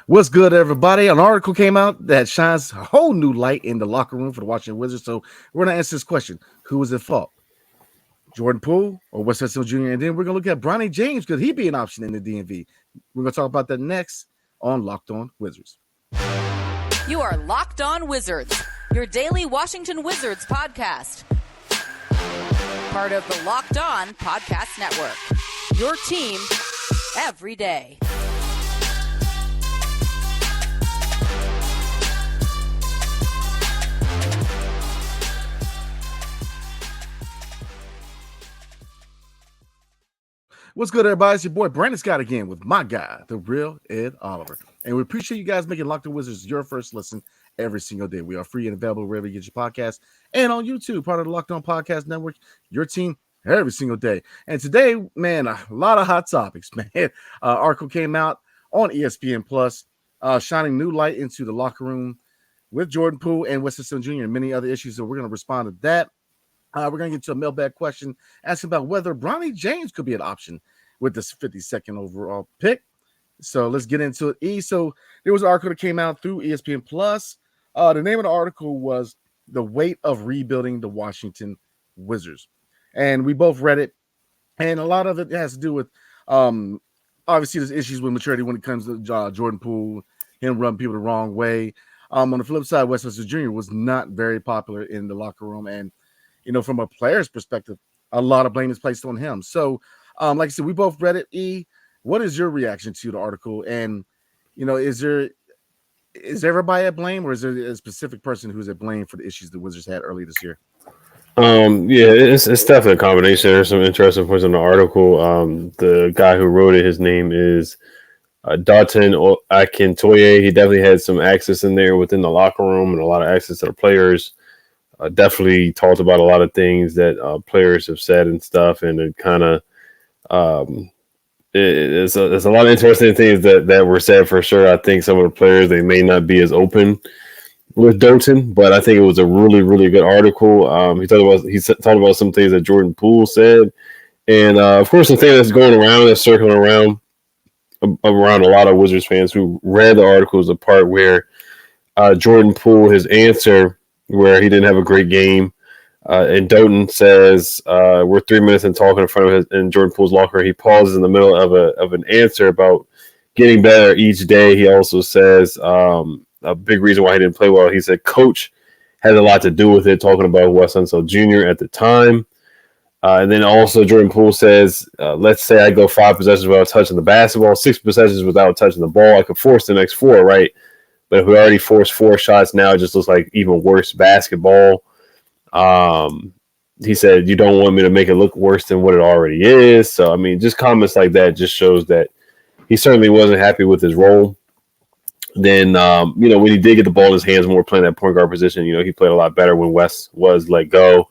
What's good, everybody? An article came out that shines a whole new light in the locker room for the Washington Wizards. So we're going to answer this question. Who was at fault? Jordan Poole or Wes Unseld Jr.? And then we're going to look at Bronny James. Could he be an option in the DMV? We're going to talk about that next on Locked On Wizards. You are Locked On Wizards, your daily Washington Wizards podcast. Part of the Locked On Podcast Network. Your team every day. What's good, everybody? It's your boy Brandon Scott again with my guy, the real Ed Oliver. And we appreciate you guys making Locked On Wizards your first listen every single day. We are free and available wherever you get your podcasts and on YouTube, part of the Locked On Podcast Network, your team every single day. And today, man, a lot of hot topics, man. Article came out on ESPN Plus, shining new light into the locker room with Jordan Poole and Wes Unseld Jr. and many other issues. So we're going to respond to that. We're going to get to a mailbag question asking about whether Bronny James could be an option with this 52nd overall pick. So let's get into it. So there was an article that came out through ESPN Plus. The name of the article was "The Weight of Rebuilding the Washington Wizards." And we both read it. And a lot of it has to do with, obviously, there's issues with maturity when it comes to Jordan Poole, him rubbing people the wrong way. On the flip side, Wes Unseld Jr. was not very popular in the locker room. And from a player's perspective, a lot of blame is placed on him. So, like I said, we both read it. What is your reaction to the article? And, is everybody at blame, or is there a specific person who's at blame for the issues the Wizards had early this year? Yeah, it's definitely a combination. There's some interesting points in the article. The guy who wrote it, his name is Dalton Akintoye. He definitely had some access in there within the locker room and a lot of access to the players. Definitely talked about a lot of things that players have said and stuff, and it kind of there's a lot of interesting things that were said for sure. I think some of the players, they may not be as open with Dalton, but I think it was a really, really good article. He talked about some things that Jordan Poole said, and of course, the thing that's going around, that's circling around a lot of Wizards fans who read the article is the part where Jordan Poole, his answer, where he didn't have a great game. And Dalton says, we're 3 minutes in talking in front of in Jordan Poole's locker. He pauses in the middle of an answer about getting better each day. He also says a big reason why he didn't play well. He said coach had a lot to do with it, talking about Wes Unseld Jr. at the time. And then also Jordan Poole says, let's say I go 5 possessions without touching the basketball, 6 possessions without touching the ball. I could force the next 4, right? But if we already forced 4 shots, now it just looks like even worse basketball. He said, you don't want me to make it look worse than what it already is. So, I mean, just comments like that just shows that he certainly wasn't happy with his role. Then, when he did get the ball in his hands more playing that point guard position, he played a lot better when Wes was let go.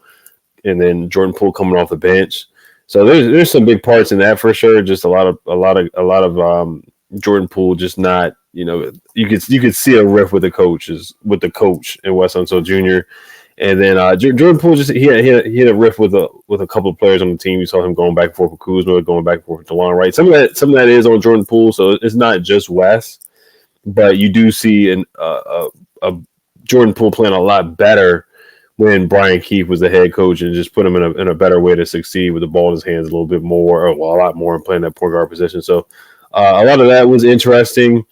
And then Jordan Poole coming off the bench. So there's some big parts in that for sure. Just a lot of Jordan Poole just not, you could see a riff with the coach and Wes Unseld Jr. And then Jordan Poole he had a riff with a couple of players on the team. You saw him going back and forth with Kuzma, going back and forth with DeLon Wright. Some of that is on Jordan Poole, so it's not just Wes, but you do see a Jordan Poole playing a lot better when Brian Keefe was the head coach and just put him in a better way to succeed with the ball in his hands a little bit more, a lot more, and playing that point guard position. So a lot of that was interesting.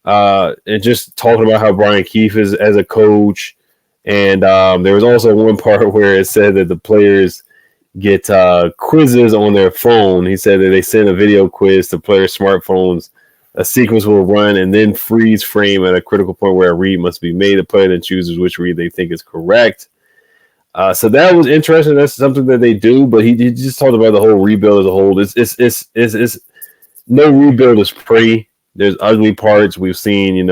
And just talking about how Brian Keefe is as a coach. And there was also one part where it said that the players get quizzes on their phone. He said that they send a video quiz to players' smartphones. A sequence will run and then freeze frame at a critical point where a read must be made. The player then chooses which read they think is correct. So that was interesting. That's something that they do. But he just talked about the whole rebuild as a whole. It's no rebuild is pretty. There's ugly parts. We've seen,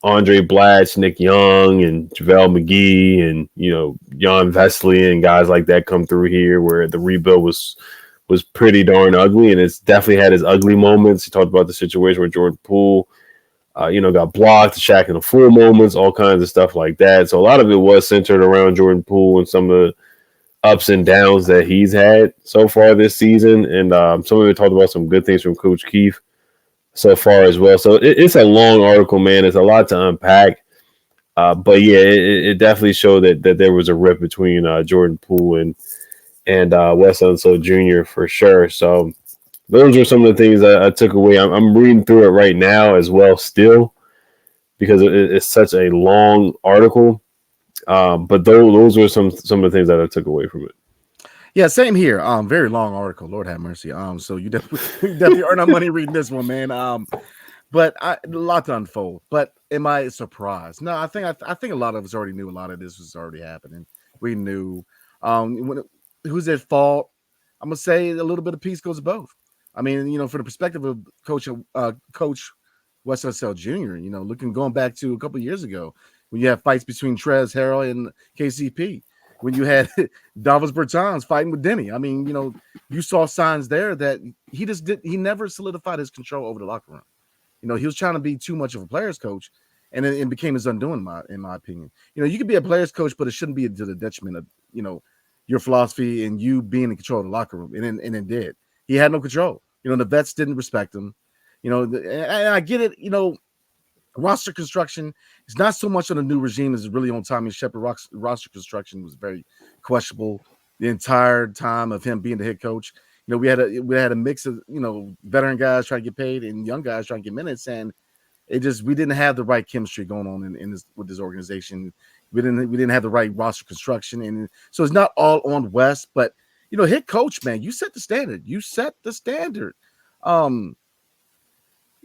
Andre Blatch, Nick Young, and JaVale McGee, and Jan Vesely and guys like that come through here, where the rebuild was pretty darn ugly, and it's definitely had its ugly moments. He talked about the situation where Jordan Poole, got blocked, Shaq in the full moments, all kinds of stuff like that. So a lot of it was centered around Jordan Poole and some of the ups and downs that he's had so far this season, and some of it talked about some good things from Coach Keefe. so far as well. So it's a long article, man. It's a lot to unpack. But yeah, it definitely showed that there was a rip between Jordan Poole and Wes Unseld Jr. for sure. So those are some of the things I took away. I'm reading through it right now as well, still, because it's such a long article. But those were some of the things that I took away from it. Yeah, same here. Very long article. Lord have mercy. So you definitely earn our money reading this one, man. But a lot to unfold. But am I surprised? No, I think a lot of us already knew a lot of this was already happening. We knew. Who's at fault? I'm gonna say a little bit of peace goes to both. I mean, from the perspective of Coach Wes Unseld Jr. Going back to a couple of years ago when you have fights between Trez Harrell and KCP, when you had Davis Bertans fighting with Denny. I mean, you saw signs there that he never solidified his control over the locker room. He was trying to be too much of a player's coach, and it became his undoing, in my opinion. You could be a player's coach, but it shouldn't be to the detriment of, your philosophy and you being in control of the locker room. And it did. He had no control. The vets didn't respect him. And I get it. Roster construction is not so much on the new regime as really on Tommy Shepard. Roster construction was very questionable the entire time of him being the head coach. We had a mix of veteran guys trying to get paid and young guys trying to get minutes, and we didn't have the right chemistry going on with this organization. We didn't have the right roster construction, and so it's not all on West, but head coach, man, you set the standard. You set the standard. I'm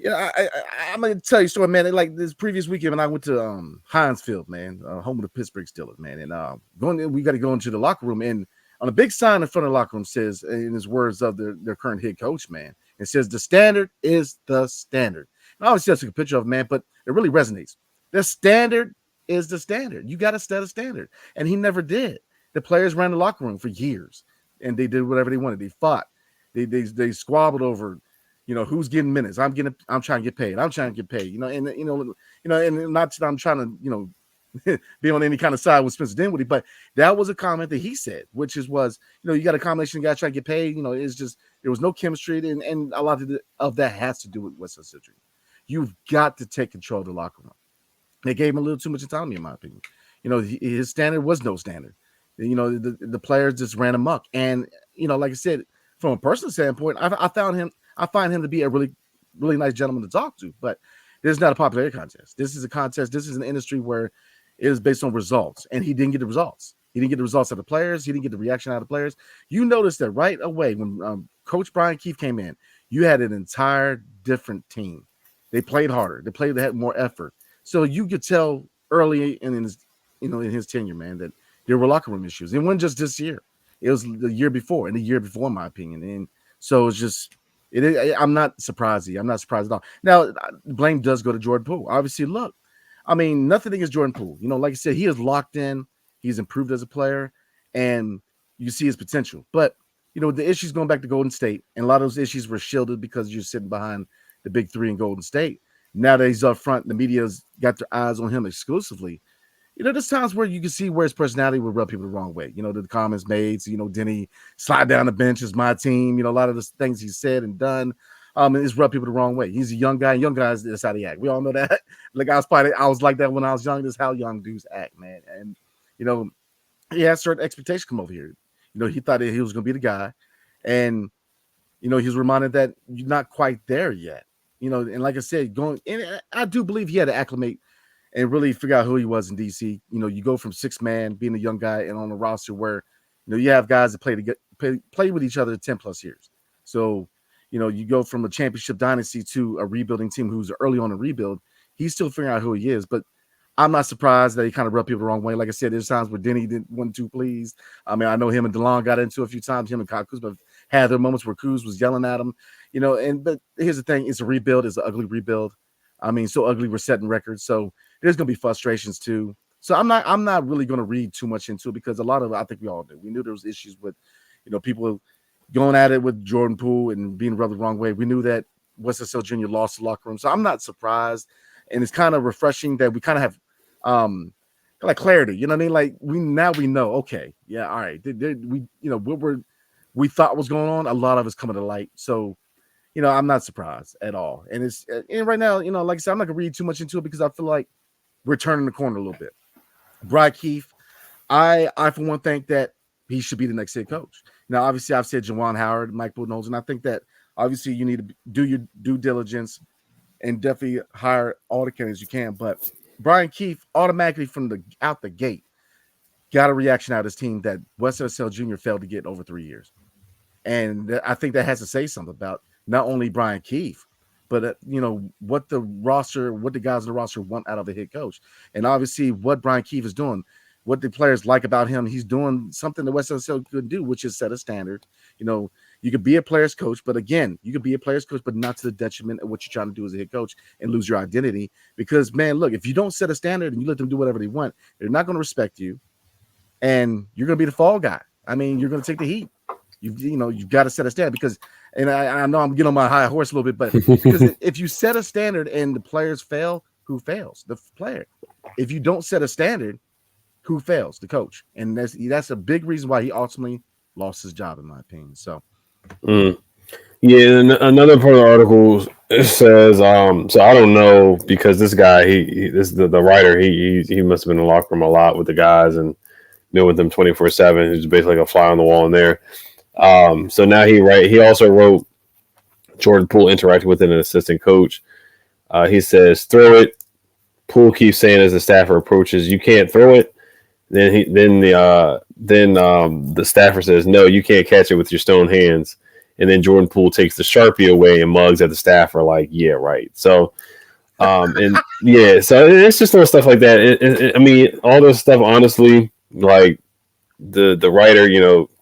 gonna tell you a story, man. Like this previous weekend when I went to Heinz Field, man, home of the Pittsburgh Steelers, man, and we got to go into the locker room, and on a big sign in front of the locker room says, in his words of their current head coach, man, it says the standard is the standard. And obviously I took a picture of it, man, but it really resonates. The standard is the standard. You got to set a standard, and he never did. The players ran the locker room for years, and they did whatever they wanted. They fought, they squabbled over. Who's getting minutes? I'm trying to get paid. I'm trying to get paid. And not that I'm trying to, be on any kind of side with Spencer Dinwiddie, but that was a comment that he said, which was, you got a combination of guys trying to get paid. It's just there was no chemistry, and a lot of that has to do with Wes Unseld Jr. You've got to take control of the locker room. They gave him a little too much autonomy, in my opinion. His standard was no standard. The players just ran amok, and like I said, from a personal standpoint, I find him to be a really, really nice gentleman to talk to, but this is not a popularity contest. This is a contest. This is an industry where it is based on results, and he didn't get the results. He didn't get the results of the players. He didn't get the reaction out of the players. You noticed that right away when Coach Brian Keefe came in, you had an entire different team. They played harder. They had more effort. So you could tell early in his tenure, man, that there were locker room issues. It wasn't just this year. It was the year before, and the year before, in my opinion. And so it's just. I'm not surprised. I'm not surprised at all. Now, blame does go to Jordan Poole. Obviously, look, nothing against Jordan Poole. Like I said, he is locked in. He's improved as a player, and you see his potential. But, the issues going back to Golden State, and a lot of those issues were shielded because you're sitting behind the big three in Golden State. Now that he's up front, the media's got their eyes on him exclusively. There's times where you can see where his personality would rub people the wrong way. The comments made, Denny slide down the bench is my team. A lot of the things he said and done, it's rubbed people the wrong way. He's a young guy. Young guys, that's how they act. We all know that. Like I was like that when I was young. This is how young dudes act, man. And he had certain expectations come over here. He thought that he was going to be the guy, and he was reminded that you're not quite there yet. And like I said, and I do believe he had to acclimate and really figure out who he was in DC. You go from 6-man, being a young guy, and on a roster where, you have guys that play with each other 10 plus years. So, you go from a championship dynasty to a rebuilding team who's early on a rebuild. He's still figuring out who he is, but I'm not surprised that he kind of rubbed people the wrong way. Like I said, there's times where Denny wasn't too pleased. I know him and DeLon got into a few times. Him and Kyle Kuzma had their moments where Kuz was yelling at him, but here's the thing. It's a rebuild. It's an ugly rebuild. So ugly we're setting records. So there's going to be frustrations too. So I'm not really going to read too much into it because a lot of it, I think we all knew. We knew there was issues with, people going at it with Jordan Poole and being rubbed the wrong way. We knew that Wes Unseld Jr. lost the locker room. So I'm not surprised. And it's kind of refreshing that we kind of have like clarity. You know what I mean? Like we know, okay, yeah, all right. What we thought was going on, a lot of it's coming to light. So, I'm not surprised at all. And right now, like I said, I'm not gonna read too much into it because I feel like we're turning the corner a little bit. Brian Keefe, I for one think that he should be the next head coach. Now, obviously, I've said Juwan Howard, Mike Budenholzer, and I think that obviously you need to do your due diligence and definitely hire all the candidates you can. But Brian Keefe automatically out the gate got a reaction out of his team that Wes Unseld Jr. failed to get over 3 years. And I think that has to say something about not only Brian Keefe, but what the guys in the roster want out of a head coach. And obviously what Brian Keefe is doing, what the players like about him, he's doing something that Wes Unseld couldn't do, which is set a standard. You could be a player's coach, but again, you could be a player's coach, but not to the detriment of what you're trying to do as a head coach and lose your identity. Because, man, look, if you don't set a standard and you let them do whatever they want, they're not going to respect you, and you're going to be the fall guy. I mean, you're going to take the heat. You've got to set a standard because, and I know I'm getting on my high horse a little bit, but because if you set a standard and the players fail, who fails? The player. If you don't set a standard, who fails? The coach. And that's a big reason why he ultimately lost his job, in my opinion. So. Yeah, and another part of the article says, so I don't know, because this guy, the writer, he must have been in the locker room a lot with the guys and been with them 24/7. He's basically like a fly on the wall in there. So now he also wrote Jordan Poole interacted with an assistant coach. He says, throw it. Poole keeps saying as the staffer approaches, you can't throw it. Then the staffer says, no, you can't catch it with your stone hands. And then Jordan Poole takes the Sharpie away and mugs at the staffer like, yeah, right. So, and yeah, so it's just little stuff like that. I mean, all this stuff, honestly, like the writer,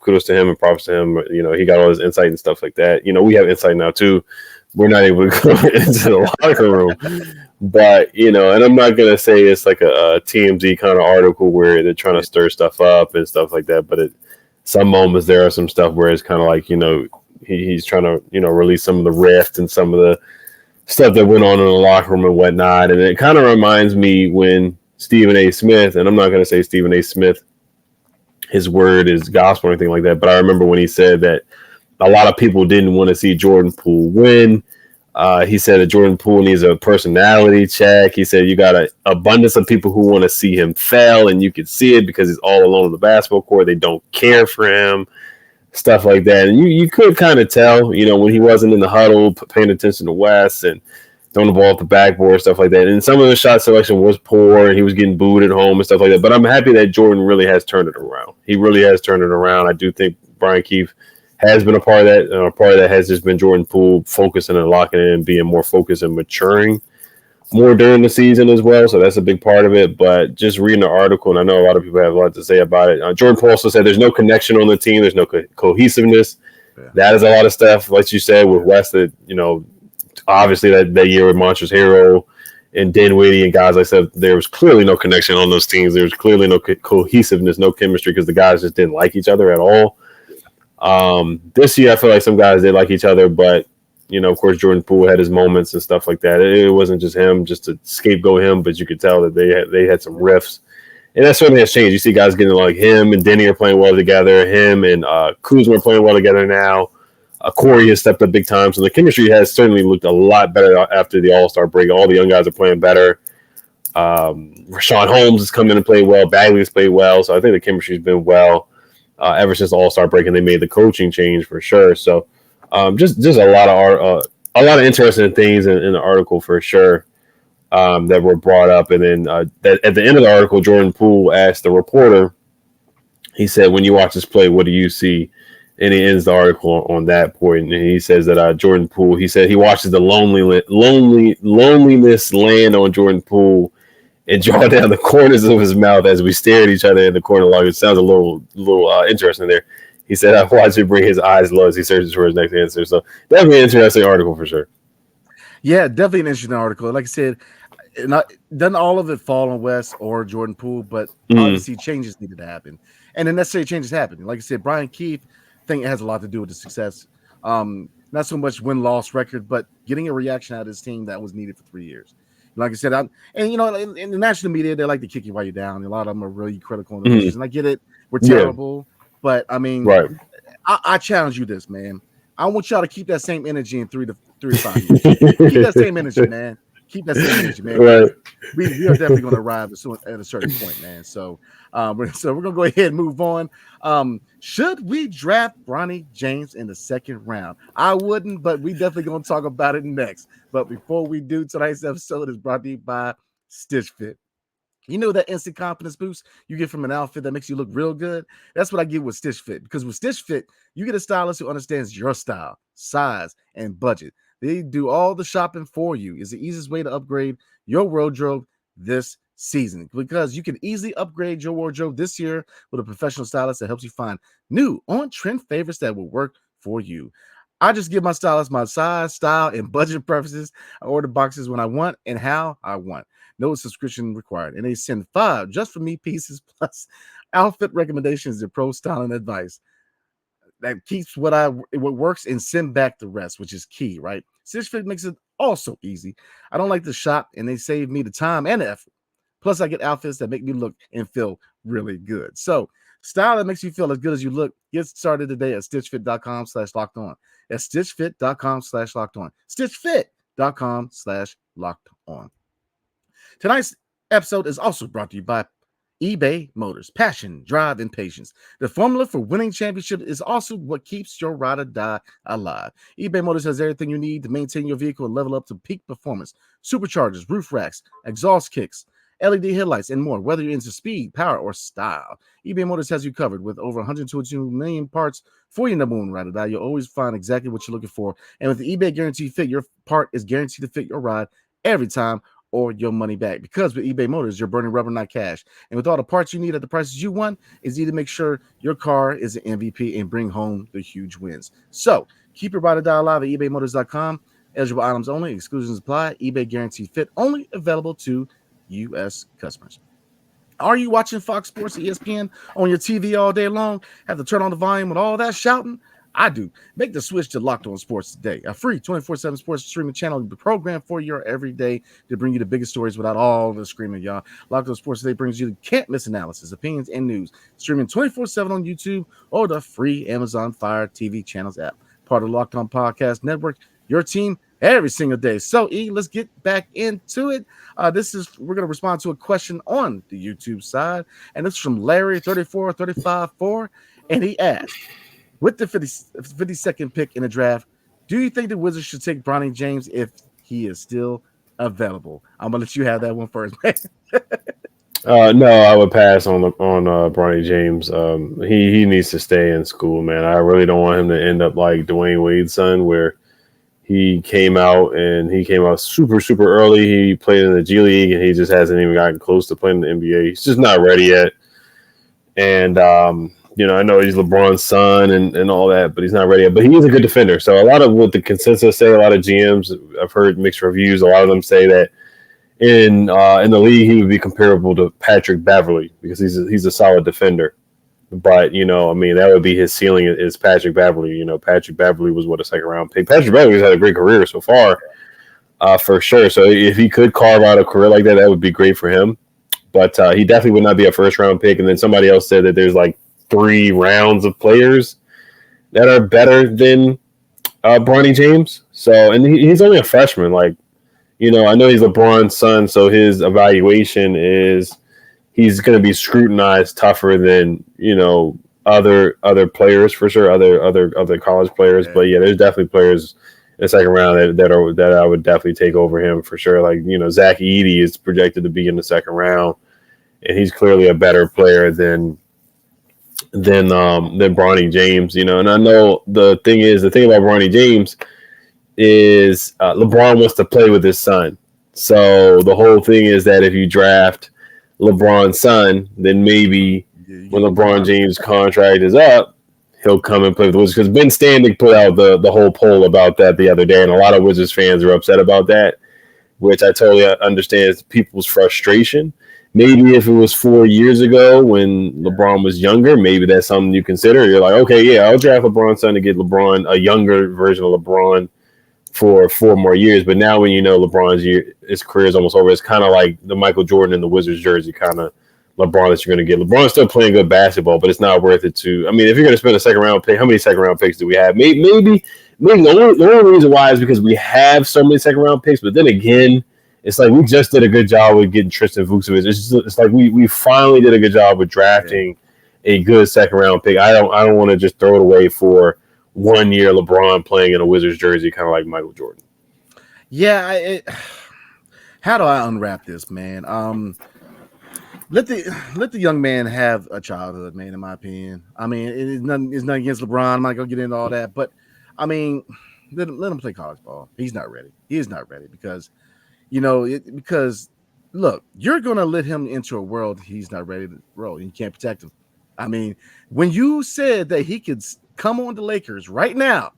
kudos to him and props to him. He got all his insight and stuff like that. We have insight now too. We're not able to go into the locker room, but and I'm not gonna say it's like a TMZ kind of article where they're trying to stir stuff up and stuff like that. But some moments there are some stuff where it's kind of like he's trying to release some of the rift and some of the stuff that went on in the locker room and whatnot. And it kind of reminds me when Stephen A. Smith, and I'm not gonna say Stephen A. Smith, his word is gospel or anything like that, but I remember when he said that a lot of people didn't want to see Jordan Poole win. He said that Jordan Poole needs a personality check. He said you got an abundance of people who want to see him fail, and you can see it because he's all alone on the basketball court. They don't care for him, stuff like that. And you could kind of tell, when he wasn't in the huddle, paying attention to Wes and throwing the ball off the backboard, stuff like that. And some of the shot selection was poor, and he was getting booed at home and stuff like that. But I'm happy that Jordan really has turned it around. He really has turned it around. I do think Brian Keefe has been a part of that, and a part of that has just been Jordan Poole focusing and locking in and being more focused and maturing more during the season as well. So that's a big part of it. But just reading the article, and I know a lot of people have a lot to say about it. Jordan Poole also said there's no connection on the team. There's no cohesiveness. Yeah. That is a lot of stuff, like you said, with Wes, that, obviously that year with Monsters Hero and Dinwiddie and guys like I said, there was clearly no connection on those teams. There was clearly no cohesiveness, no chemistry, because the guys just didn't like each other at all. This year, I feel like some guys did like each other, but of course, Jordan Poole had his moments and stuff like that. It wasn't just him, just to scapegoat him, but you could tell that they had some riffs, and that certainly has changed. You see guys getting like him and Denny are playing well together. Him and Kuzma are playing well together now. Corey has stepped up big time, so the chemistry has certainly looked a lot better after the All-Star break. All the young guys are playing better. Rashawn Holmes has come in and played well. Bagley has played well, so I think the chemistry has been well ever since the All-Star break, and they made the coaching change for sure. So just a lot of interesting things in the article for sure that were brought up. And then at the end of the article, Jordan Poole asked the reporter, he said, when you watch this play, what do you see? And he ends the article on that point. And he says that Jordan Poole, he said he watches the loneliness land on Jordan Poole and draw down the corners of his mouth as we stare at each other in the corner log. It sounds a little interesting there. He said, I watch him bring his eyes low as he searches for his next answer. So definitely an interesting article for sure. Yeah, definitely an interesting article. Like I said, doesn't all of it fall on Wes or Jordan Poole, but obviously changes needed to happen. And the necessary changes happened. Like I said, Brian Keefe, I think it has a lot to do with the success. Not so much win-loss record, but getting a reaction out of his team that was needed for 3 years. Like I said, in the national media, they like to kick you while you're down. A lot of them are really critical in the position. And I get it. We're terrible. But, I mean, right. I challenge you this, man. I want y'all to keep that same energy in 3 to 5 years. Keep that same energy, man. Keep that same energy, man. Right. We are definitely going to arrive at a certain point, man. So, we're going to go ahead and move on. Should we draft Bronny James in the second round? I wouldn't, but we definitely going to talk about it next. But before we do, tonight's episode is brought to you by Stitch Fit. You know that instant confidence boost you get from an outfit that makes you look real good? That's what I get with Stitch Fit. Because with Stitch Fit, you get a stylist who understands your style, size, and budget. They do all the shopping for you. It's the easiest way to upgrade your wardrobe this season, because you can easily upgrade your wardrobe this year with a professional stylist that helps you find new on-trend favorites that will work for you. I just give my stylist my size, style, and budget preferences. I order boxes when I want and how I want. No subscription required. And they send 5 just for me pieces plus outfit recommendations and pro styling advice. That keeps what works and send back the rest, which is key, right? Stitch Fit makes it also easy. I don't like to shop, and they save me the time and the effort. Plus, I get outfits that make me look and feel really good. So, style that makes you feel as good as you look. Get started today at stitchfit.com/lockedon. That's stitchfit.com/lockedon. Stitchfit.com/lockedon. Tonight's episode is also brought to you by eBay Motors. Passion, drive, and patience. The formula for winning championship is also what keeps your ride or die alive. eBay Motors has everything you need to maintain your vehicle and level up to peak performance. Superchargers, roof racks, exhaust kicks, LED headlights, and more. Whether you're into speed, power, or style, eBay Motors has you covered. With over 122 million parts for your number one ride or die, you'll always find exactly what you're looking for. And with the eBay Guaranteed Fit, your part is guaranteed to fit your ride every time, or your money back. Because with eBay Motors, you're burning rubber, not cash. And with all the parts you need at the prices you want, it's easy to make sure your car is an MVP and bring home the huge wins. So keep your ride or die alive at ebaymotors.com. Eligible items only. Exclusions apply. eBay Guaranteed Fit only available to U.S. customers. Are you watching Fox Sports or ESPN on your TV all day long? Have to turn on the volume with all that shouting? I do. Make the switch to Locked On Sports today, a free 24/7 sports streaming channel programmed for your every day to bring you the biggest stories without all the screaming, y'all. Locked On Sports today brings you the can't-miss analysis, opinions, and news, streaming 24/7 on YouTube or the free Amazon Fire TV channels app. Part of the Locked On Podcast Network, your team every single day. So, let's get back into it. We're going to respond to a question on the YouTube side, and this is from Larry34354, and he asked, with the 52nd pick in the draft, do you think the Wizards should take Bronny James if he is still available? I'm gonna let you have that one first, man. No, I would pass on Bronny James. He needs to stay in school, man. I really don't want him to end up like Dwayne Wade's son, where he came out super, super early. He played in the G League, and he just hasn't even gotten close to playing in the NBA. He's just not ready yet. And I know he's LeBron's son and all that, but he's not ready yet. But he is a good defender. So a lot of what the consensus say, a lot of GMs, I've heard mixed reviews. A lot of them say that in the league he would be comparable to Patrick Beverley because he's a solid defender. But that would be his ceiling is Patrick Beverley. Patrick Beverley was a second round pick. Patrick Beverley's had a great career so far, for sure. So if he could carve out a career like that would be great for him. But he definitely would not be a first round pick. And then somebody else said that there's like 3 rounds of players that are better than Bronny James. So, and he's only a freshman. I know he's LeBron's son, so his evaluation is he's going to be scrutinized tougher than other players for sure, other college players. But yeah, there's definitely players in the second round that I would definitely take over him for sure. Zach Edey is projected to be in the second round, and he's clearly a better player than Bronny James, and I know the thing about Bronny James is LeBron wants to play with his son. So the whole thing is that if you draft LeBron's son, then maybe when LeBron James' contract is up, he'll come and play with the Wizards. Because Ben Standing put out the whole poll about that the other day, and a lot of Wizards fans are upset about that, which I totally understand people's frustration. Maybe if it was 4 years ago when LeBron was younger, maybe that's something you consider. You're like, okay, yeah, I'll draft LeBron's son to get LeBron, a younger version of LeBron, for 4 more years. But now when his career is almost over, it's kind of like the Michael Jordan in the Wizards jersey kind of LeBron that you're going to get. LeBron's still playing good basketball, but it's not worth it to. I mean, if you're going to spend a second round pick, how many second round picks do we have? Maybe maybe the only reason why is because we have so many second round picks. But then again, it's like we just did a good job with getting Tristan Vukcevic. It's like we finally did a good job with drafting a good second round pick. I don't want to just throw it away for 1 year LeBron playing in a Wizards jersey, kind of like Michael Jordan. Yeah, how do I unwrap this, man? Let the young man have a childhood, man. In my opinion, I mean, it's nothing against LeBron. I'm not gonna get into all that, but I mean, let him play college ball. He's not ready. He is not ready because, because look, you're gonna let him into a world he's not ready to roll. You can't protect him. I mean, when you said that he could come on the Lakers right now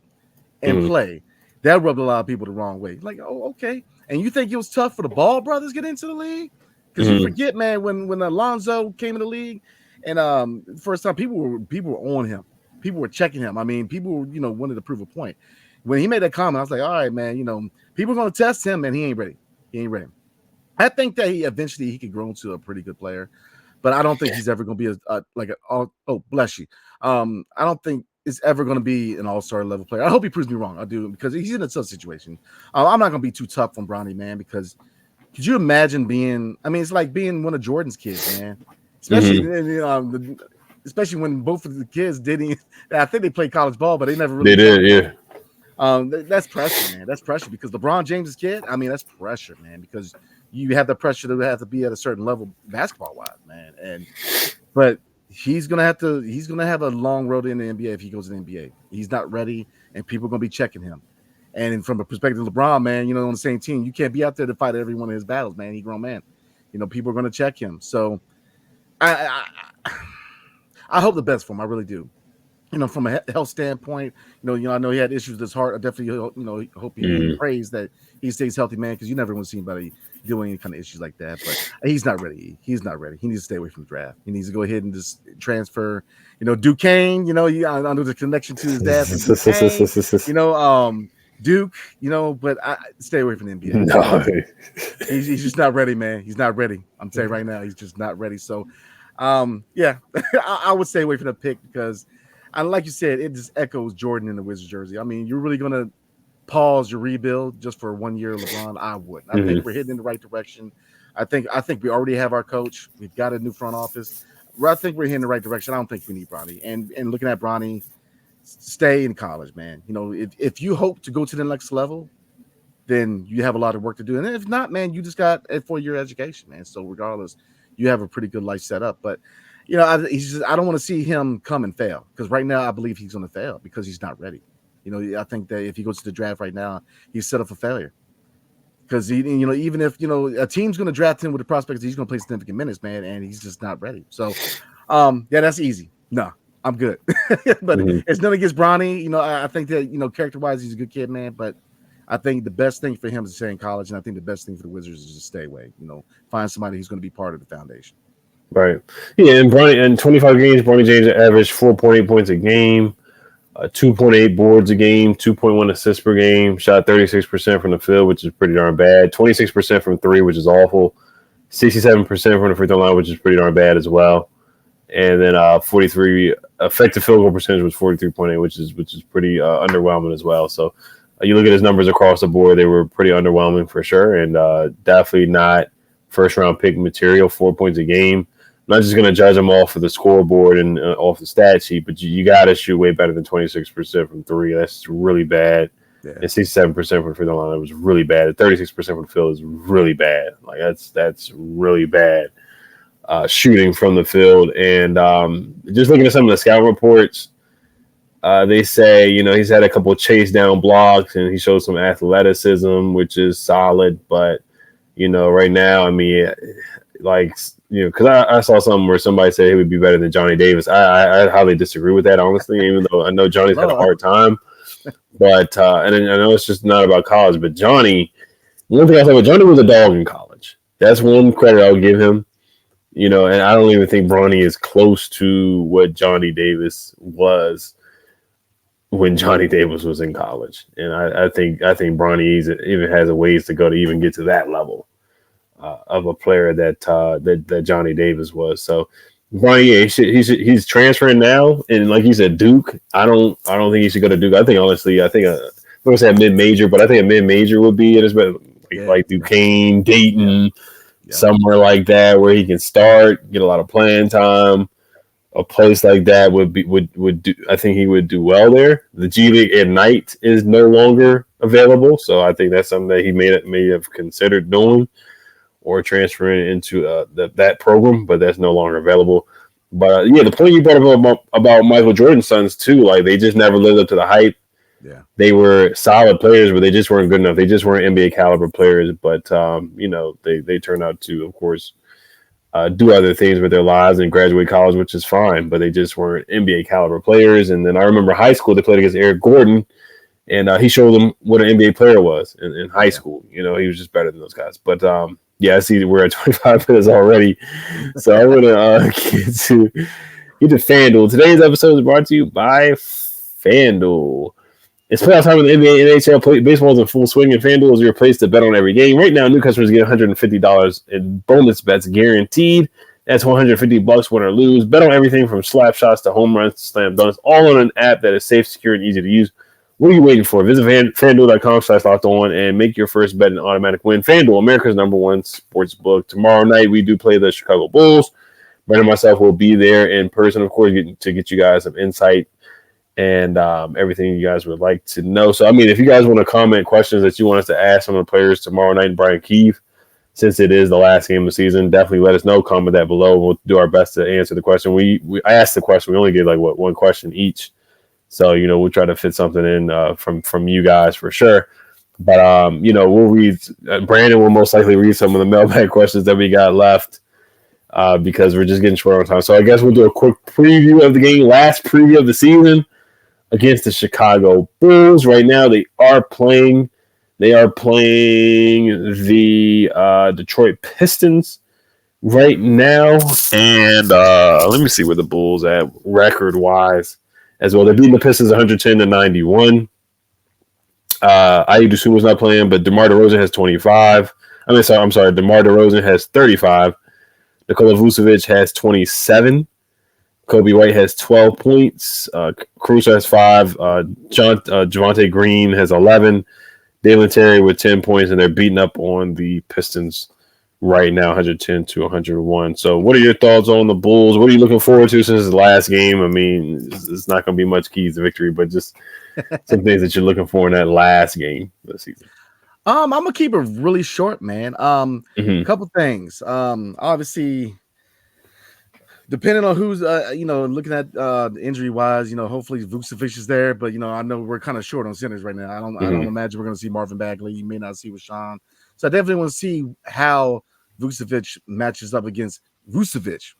and play, that rubbed a lot of people the wrong way. Like, oh, okay. And you think it was tough for the Ball brothers to get into the league? Because you forget, man, when Alonzo came in the league, and first time people were on him, people were checking him. I mean, people were, wanted to prove a point. When he made that comment, I was like, all right, man, people are going to test him, and he ain't ready. He ain't ready. I think that eventually he could grow into a pretty good player, but I don't think he's ever going to be bless you. I don't think it's ever going to be an all-star level player. I hope he proves me wrong. I do, because he's in a tough situation. I'm not going to be too tough on Bronny, man, because could you imagine being? I mean, it's like being one of Jordan's kids, man. Especially, especially when both of the kids didn't. I think they played college ball, but they never really. They did, yeah. That's pressure, man. That's pressure because LeBron James' kid. I mean, that's pressure, man. Because you have the pressure to have to be at a certain level basketball-wise, man. But he's gonna have a long road in the NBA if he goes to the NBA. He's not ready, and people are gonna be checking him. And from a perspective of LeBron, man, on the same team, you can't be out there to fight every one of his battles, man. He's a grown man. People are going to check him. So I hope the best for him. I really do. From a health standpoint, I know he had issues with his heart. I definitely, hope he prays that he stays healthy, man, because you never want to see anybody dealing with any kind of issues like that. But he's not ready. He's not ready. He needs to stay away from the draft. He needs to go ahead and just transfer. Duquesne, I know the connection to his dad from Duquesne, Duke, but I stay away from the NBA. No. He's just not ready, man. He's not ready. I'm telling you right now, he's just not ready. So, I would stay away from the pick because, like you said, it just echoes Jordan in the Wizards jersey. I mean, you're really gonna pause your rebuild just for 1 year, LeBron? I wouldn't. I think we're heading in the right direction. I think we already have our coach. We've got a new front office. I think we're heading in the right direction. I don't think we need Bronny. And looking at Bronny. Stay in college, man. If you hope to go to the next level, then you have a lot of work to do. And if not, man, you just got a 4-year education, man. So regardless, you have a pretty good life set up. But I don't want to see him come and fail because right now I believe he's going to fail because he's not ready. I think that if he goes to the draft right now, he's set up for failure. Because even if a team's going to draft him with the prospect that he's going to play significant minutes, man, and he's just not ready. So, that's easy. No. I'm good. But it's nothing against Bronny. I think that, character-wise, he's a good kid, man. But I think the best thing for him is to stay in college. And I think the best thing for the Wizards is to stay away. Find somebody who's going to be part of the foundation. Right. Yeah, and Bronny, in 25 games, Bronny James averaged 4.8 points a game, 2.8 boards a game, 2.1 assists per game, shot 36% from the field, which is pretty darn bad, 26% from three, which is awful, 67% from the free throw line, which is pretty darn bad as well. And then 43 effective field goal percentage was 43.8, which is pretty underwhelming as well. So you look at his numbers across the board; they were pretty underwhelming for sure, and definitely not first round pick material. 4 points a game. I'm not just going to judge him off of the scoreboard and off the stat sheet, but you got to shoot way better than 26% from three. That's really bad. Yeah. And 67% from the free throw line, that was really bad. 36% from the field is really bad. Like that's really bad. Shooting from the field, and just looking at some of the scout reports, they say he's had a couple of chase down blocks and he shows some athleticism, which is solid. But right now, I mean, because I saw something where somebody said he would be better than Johnny Davis. I highly disagree with that, honestly. Even though I know Johnny's had a hard time, but and I know it's just not about college. But Johnny, one thing I said, Johnny was a dog in college. That's one credit I'll give him. And I don't even think Bronny is close to what Johnny Davis was when Johnny Davis was in college. And I think Bronny even has a ways to go to even get to that level of a player that Johnny Davis was. So Bronny, yeah, he's transferring now, and like you said, Duke. I don't think he should go to Duke. I think honestly, I'm going to say mid major, but I think a mid major would be in his like Duquesne, Dayton, somewhere like that where he can start, get a lot of playing time. A place like that would do. I think he would do well there. The G League Ignite is no longer available, so I think that's something that he may have considered doing, or transferring into that program, but that's no longer available. But yeah, the point you brought up about Michael Jordan's sons too, like they just never lived up to the hype. Yeah, they were solid players, but they just weren't good enough. They just weren't NBA caliber players. But they turned out to, of course, do other things with their lives and graduate college, which is fine. But they just weren't NBA caliber players. And then I remember high school, they played against Eric Gordon, and he showed them what an NBA player was in high school. He was just better than those guys. But yeah, I see we're at 25 minutes already, so I'm gonna get to FanDuel. Today's episode is brought to you by FanDuel. It's playoff time in the NBA and NHL. Baseball is in full swing, and FanDuel is your place to bet on every game. Right now, new customers get $150 in bonus bets guaranteed. That's $150 win or lose. Bet on everything from slap shots to home runs to slam dunks, all on an app that is safe, secure, and easy to use. What are you waiting for? Visit FanDuel.com/locked-on and make your first bet an automatic win. FanDuel, America's #1 sportsbook. Tomorrow night, we do play the Chicago Bulls. Brandon and myself will be there in person, of course, to get you guys some insight and everything you guys would like to know. So, I mean, if you guys want to comment questions that you want us to ask some of the players tomorrow night in Brian Keefe, since it is the last game of the season, definitely let us know. Comment that below. We'll do our best to answer the question. I asked the question. We only get like one question each. So, we'll try to fit something in from you guys for sure. But, we'll read Brandon will most likely read some of the mailbag questions that we got left because we're just getting short on time. So I guess we'll do a quick preview of the game, last preview of the season against the Chicago Bulls. Right now they are playing the Detroit Pistons right now. And let me see where the Bulls at record-wise as well. They're beating the Pistons 110-91. Ayo Dosunmu's not playing, but DeMar DeRozan has 25. I'm sorry. DeMar DeRozan has 35. Nikola Vucevic has 27. Kobe White has 12 points. Caruso has 5. Javonte Green has 11. Dalen Terry with 10 points, and they're beating up on the Pistons right now, 110-101. So what are your thoughts on the Bulls? What are you looking forward to since the last game? I mean, it's not going to be much keys to victory, but just some things that you're looking for in that last game of the season. I'm gonna keep it really short, man. A couple things. Obviously, depending on who's looking at injury wise, hopefully Vucevic is there, but I know we're kind of short on centers right now. I don't imagine we're gonna see Marvin Bagley. You may not see Rashawn. So I definitely want to see how Vucevic matches up against Vucevic.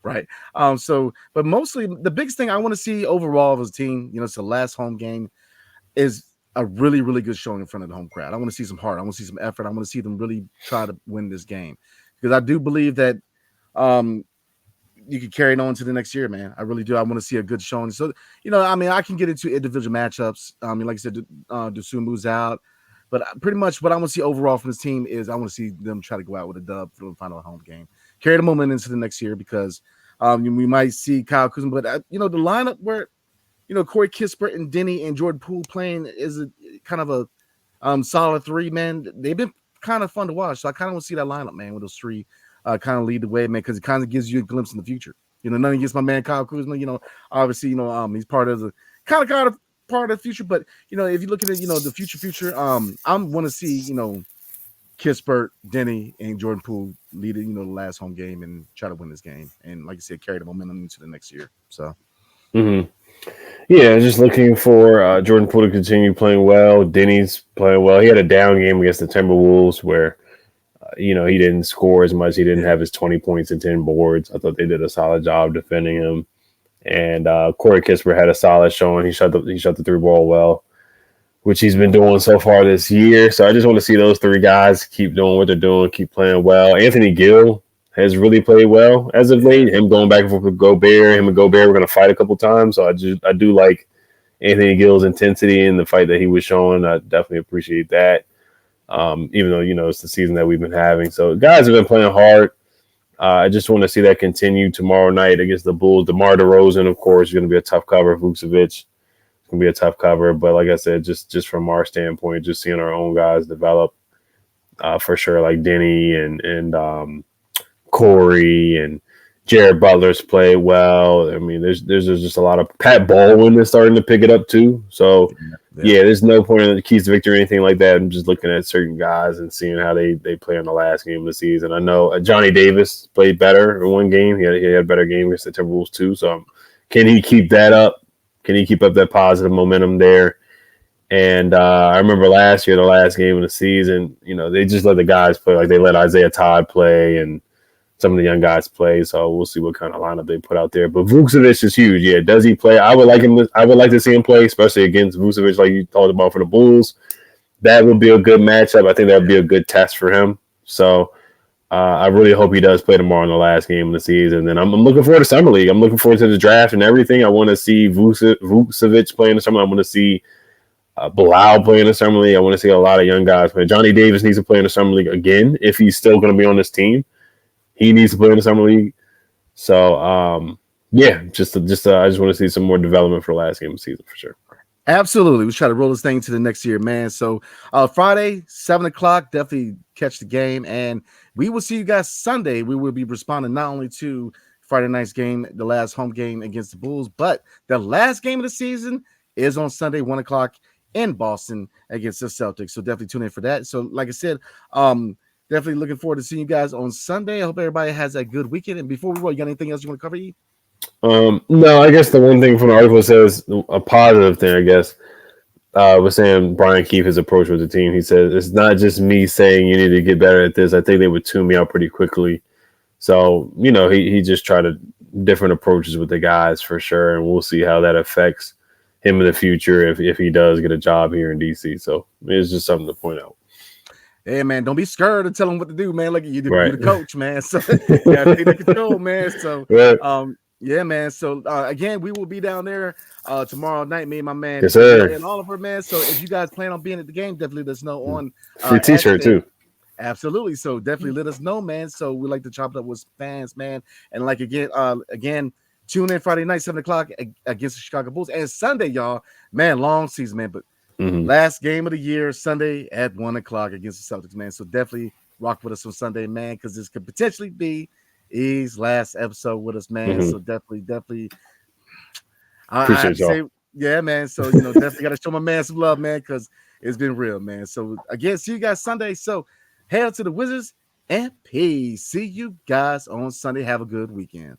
Right. But mostly the biggest thing I want to see overall of his team, it's the last home game, is a really, really good showing in front of the home crowd. I want to see some heart. I want to see some effort. I want to see them really try to win this game, because I do believe that you can carry it on to the next year, man. I really do. I want to see a good showing. So, I can get into individual matchups. Like I said, Dosunmu's out, but pretty much what I want to see overall from this team is I want to see them try to go out with a dub for the final home game, carry the momentum into the next year, because we might see Kyle Kuzma, but the lineup where Corey Kispert and Denny and Jordan Poole playing is a kind of a solid three, man. They've been kind of fun to watch. So I kind of want to see that lineup, man, with those three kind of lead the way, man, because it kind of gives you a glimpse in the future. Nothing against my man Kyle Kuzma. Obviously, he's part of the part of the future. But if you look at it, the future, I want to see Kispert, Denny, and Jordan Poole lead it, the last home game and try to win this game, and like I said, carry the momentum into the next year. So. Yeah, just looking for Jordan Poole to continue playing well. Denny's playing well. He had a down game against the Timberwolves where, he didn't score as much. He didn't have his 20 points and 10 boards. I thought they did a solid job defending him. And Corey Kispert had a solid showing. He shot the three ball well, which he's been doing so far this year. So I just want to see those three guys keep doing what they're doing, keep playing well. Anthony Gill has really played well as of late. Him going back and forth with Gobert. Him and Gobert were going to fight a couple times. So I do like Anthony Gill's intensity in the fight that he was showing. I definitely appreciate that. Even though, it's the season that we've been having. So guys have been playing hard. I just want to see that continue tomorrow night against the Bulls. DeMar DeRozan, of course, is going to be a tough cover. Vucevic is going to be a tough cover. But like I said, just from our standpoint, just seeing our own guys develop for sure, like Denny and Corey and Jared Butler's played well. I mean, there's just a lot of Pat Baldwin is starting to pick it up too. So yeah, there's no point in the keys to victory or anything like that. I'm just looking at certain guys and seeing how they play in the last game of the season. I know Johnny Davis played better in one game. He had a better game against the Timberwolves too. So can he keep that up? Can he keep up that positive momentum there? And I remember last year, the last game of the season, they just let the guys play. Like they let Isaiah Todd play and some of the young guys play, so we'll see what kind of lineup they put out there. But Vucevic is huge. Yeah, does he play? I would like to see him play, especially against Vucevic, like you talked about for the Bulls. That would be a good matchup. I think that would be a good test for him. So I really hope he does play tomorrow in the last game of the season. And I'm looking forward to Summer League. I'm looking forward to the draft and everything. I want to see Vucevic play in the summer. I want to see Bilal play in the Summer League. I want to see a lot of young guys play. Johnny Davis needs to play in the Summer League again if he's still going to be on this team. He needs to play in the Summer League. So, I just want to see some more development for the last game of the season for sure. Absolutely. We try to roll this thing to the next year, man. So Friday, 7 o'clock, definitely catch the game. And we will see you guys Sunday. We will be responding not only to Friday night's game, the last home game against the Bulls, but the last game of the season is on Sunday, 1 o'clock in Boston against the Celtics. So definitely tune in for that. So like I said, definitely looking forward to seeing you guys on Sunday. I hope everybody has a good weekend. And before we roll, you got anything else you want to cover, E? No, I guess the one thing from the article says a positive thing, I guess, was saying Brian Keefe, his approach with the team. He said, it's not just me saying you need to get better at this. I think they would tune me out pretty quickly. So, he just tried different approaches with the guys for sure. And we'll see how that affects him in the future if he does get a job here in DC. So it's just something to point out. Hey, man, don't be scared to tell them what to do, man. Like you're the coach, man. So you gotta take the control, man. So yeah, man. So again, we will be down there tomorrow night, me and my man and Oliver, man. So if you guys plan on being at the game, definitely let us know on free t-shirt too. Absolutely. So definitely let us know, man. So we like to chop it up with fans, man. And like again, tune in Friday night, 7 o'clock against the Chicago Bulls. And Sunday, y'all, man, long season, man. But last game of the year, Sunday at 1 o'clock against the Celtics, man. So definitely rock with us on Sunday, man, because this could potentially be his last episode with us, man. So definitely. Appreciate y'all. Yeah, man. So, definitely got to show my man some love, man, because it's been real, man. So, again, see you guys Sunday. So, hail to the Wizards and peace. See you guys on Sunday. Have a good weekend.